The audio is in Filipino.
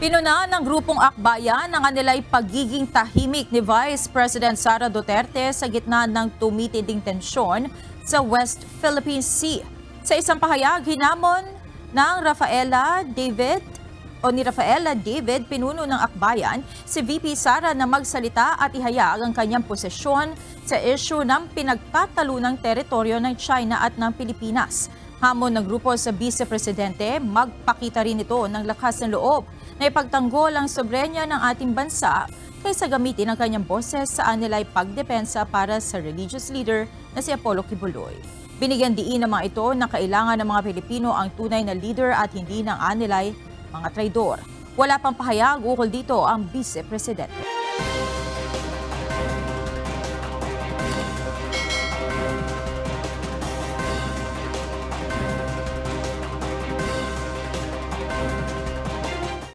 Pinuna ng grupong Akbayan ang kanila'y pagiging tahimik ni Vice President Sara Duterte sa gitna ng tumitinding tensyon sa West Philippine Sea. Sa isang pahayag, hinamon ng ni Rafaela David, pinuno ng Akbayan, si VP Sara na magsalita at ihayag ang kanyang posisyon sa issue ng pinagtatalunang teritoryo ng China at ng Pilipinas. Hamon ng grupo sa Vice Presidente, magpakita rin ito ng lakas ng loob na ipagtanggol ang soberenya ng ating bansa kaysa gamitin ang kanyang boses sa anila'y pagdepensa para sa religious leader na si Apollo Kibuloy. Binigyan diin ng mga ito na kailangan ng mga Pilipino ang tunay na leader at hindi ng anila'y mga traidor. Wala pang pahayag ukol dito ang Vice Presidente.